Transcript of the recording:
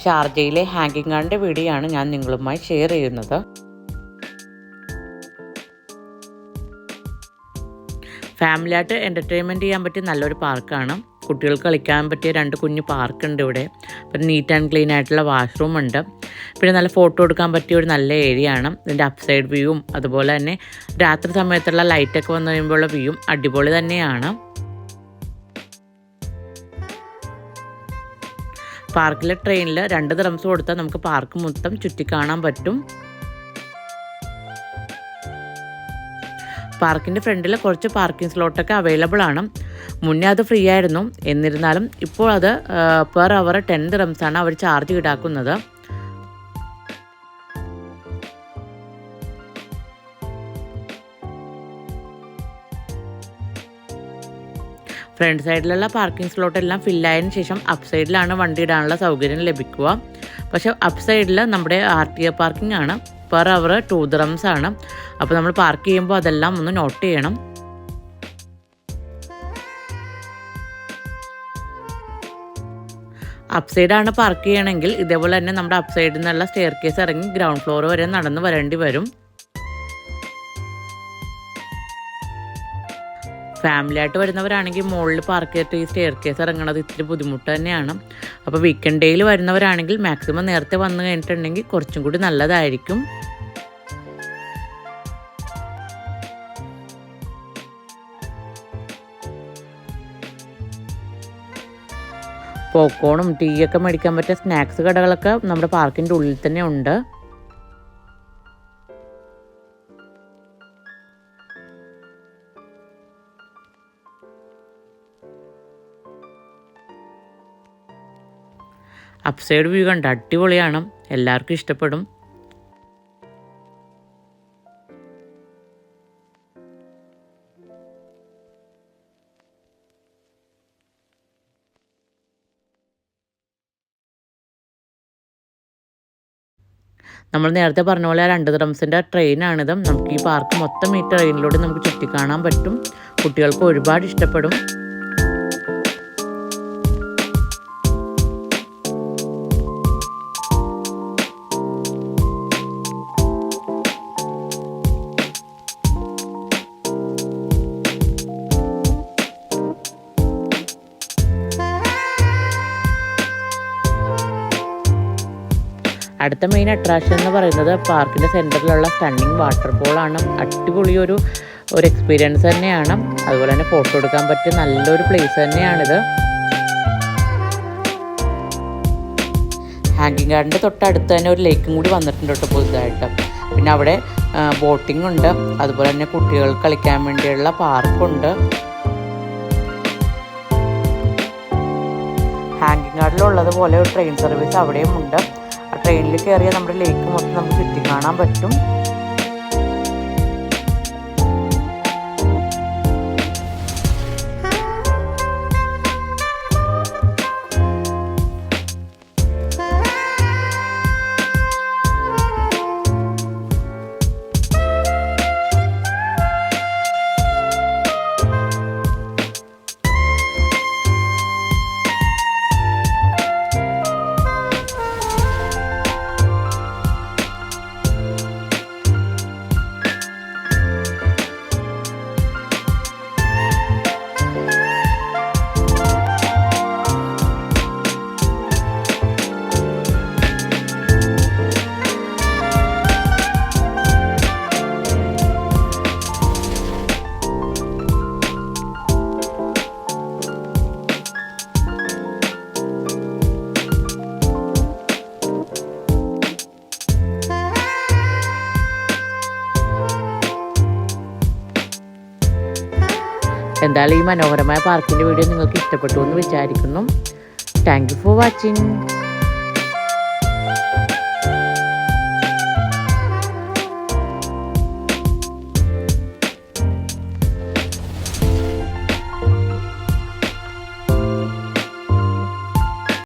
ഷാർജയിലെ ഹാങ്ങിങ് ഗാർഡിൻ്റെ വീഡിയോ ആണ് ഞാൻ നിങ്ങളുമായി ഷെയർ ചെയ്യുന്നത്. ഫാമിലിയായിട്ട് എൻ്റർടൈൻമെൻറ്റ് ചെയ്യാൻ പറ്റിയ നല്ലൊരു പാർക്കാണ്. കുട്ടികൾക്ക് കളിക്കാൻ പറ്റിയ 2 കുഞ്ഞു പാർക്കുണ്ട് ഇവിടെ. പിന്നെ നീറ്റ് ആൻഡ് ക്ലീൻ ആയിട്ടുള്ള വാഷ്റൂം ഉണ്ട്. പിന്നെ നല്ല ഫോട്ടോ എടുക്കാൻ പറ്റിയ ഒരു നല്ല ഏരിയ ആണ്. ഇതിൻ്റെ അപ്സൈഡ് വ്യൂവും അതുപോലെ തന്നെ രാത്രി സമയത്തുള്ള ലൈറ്റൊക്കെ വന്നു കഴിയുമ്പോഴുള്ള വ്യൂവും അടിപൊളി തന്നെയാണ്. പാർക്കിലെ ട്രെയിനിൽ 2 ദിറംസ് കൊടുത്താൽ നമുക്ക് പാർക്ക് മൊത്തം ചുറ്റിക്കാണാൻ പറ്റും. പാർക്കിൻ്റെ ഫ്രണ്ടിൽ കുറച്ച് പാർക്കിംഗ് സ്ലോട്ടൊക്കെ അവൈലബിൾ ആണ്. മുന്നേ അത് ഫ്രീ ആയിരുന്നു. എന്നിരുന്നാലും ഇപ്പോൾ അത് പെർ അവർ 10 ദിറംസാണ് അവർ ചാർജ് ഈടാക്കുന്നത്. ഫ്രണ്ട് സൈഡിലുള്ള പാർക്കിംഗ് സ്ലോട്ട് എല്ലാം ഫില്ലായതിനു ശേഷം അപ്പ് സൈഡിലാണ് വണ്ടി ഇടാനുള്ള സൗകര്യം ലഭിക്കുക. പക്ഷേ അപ്പ് സൈഡിൽ നമ്മുടെ RTA പാർക്കിംഗ് ആണ്. പെർ അവർ 2 ദിറംസ് ആണ്. അപ്പോൾ നമ്മൾ പാർക്ക് ചെയ്യുമ്പോൾ അതെല്ലാം ഒന്ന് നോട്ട് ചെയ്യണം. അപ്പ് സൈഡാണ് പാർക്ക് ചെയ്യണമെങ്കിൽ ഇതേപോലെ തന്നെ നമ്മുടെ അപ്പ് സൈഡിൽ നിന്നുള്ള സ്റ്റെയർ കേസ് ഇറങ്ങി ഗ്രൗണ്ട് ഫ്ലോർ വരെ നടന്ന് വരേണ്ടി വരും. ഫാമിലിയായിട്ട് വരുന്നവരാണെങ്കിൽ മുകളിൽ പാർക്ക് ചെയ്തിട്ട് ഈ സ്റ്റെയർ കേസ് ഇറങ്ങണത് ഇത്തിരി ബുദ്ധിമുട്ട് തന്നെയാണ്. അപ്പോൾ വീക്കെൻഡ് ഡേയിൽ വരുന്നവരാണെങ്കിൽ മാക്സിമം നേരത്തെ വന്നു കഴിഞ്ഞിട്ടുണ്ടെങ്കിൽ കുറച്ചും കൂടി നല്ലതായിരിക്കും. പോപ്കോണും ടീയൊക്കെ മേടിക്കാൻ പറ്റിയ സ്നാക്സ് കടകളൊക്കെ നമ്മുടെ പാർക്കിൻ്റെ ഉള്ളിൽ തന്നെ ഉണ്ട്. അപ്സൈഡ് വ്യൂ കണ്ട അടിപൊളിയാണ്, എല്ലാവർക്കും ഇഷ്ടപ്പെടും. നമ്മൾ നേരത്തെ പറഞ്ഞ പോലെ 2 ദിറംസിൻ്റെ ട്രെയിനാണിത്. നമുക്ക് ഈ പാർക്ക് മൊത്തം ഈ ട്രെയിനിലൂടെ നമുക്ക് ചുറ്റിക്കാണാൻ പറ്റും. കുട്ടികൾക്ക് ഒരുപാട് ഇഷ്ടപ്പെടും. അടുത്ത മെയിൻ അട്രാക്ഷൻ എന്ന് പറയുന്നത് പാർക്കിൻ്റെ സെൻറ്ററിലുള്ള സ്റ്റണ്ണിങ് വാട്ടർഫോളാണ്. അടിപൊളി ഒരു എക്സ്പീരിയൻസ് തന്നെയാണ്. അതുപോലെ തന്നെ ഫോട്ടോ എടുക്കാൻ പറ്റിയ നല്ലൊരു പ്ലേസ് തന്നെയാണിത്. ഹാങ്ങിങ് ഗാർഡിൻ്റെ തൊട്ടടുത്ത് തന്നെ ഒരു ലേക്കും കൂടി വന്നിട്ടുണ്ട് കേട്ടോ പുതുതായിട്ട്. പിന്നെ അവിടെ ബോട്ടിംഗ് ഉണ്ട്. അതുപോലെ തന്നെ കുട്ടികൾക്ക് കളിക്കാൻ വേണ്ടിയുള്ള പാർക്കുണ്ട്. ഹാങ്ങിങ് ഗാർഡിലുള്ളതുപോലെ ഒരു ട്രെയിൻ സർവീസ് അവിടെയും ഉണ്ട്. ആ ട്രെയിനിൽ കയറിയാൽ നമ്മുടെ ലേക്ക് മൊത്തം നമുക്ക് ചുറ്റി കാണാൻ പറ്റും. എന്തായാലും ഈ മനോഹരമായ പാർക്കിൻ്റെ വീഡിയോ നിങ്ങൾക്ക് ഇഷ്ടപ്പെട്ടു എന്ന് വിചാരിക്കുന്നു. Thank you for watching.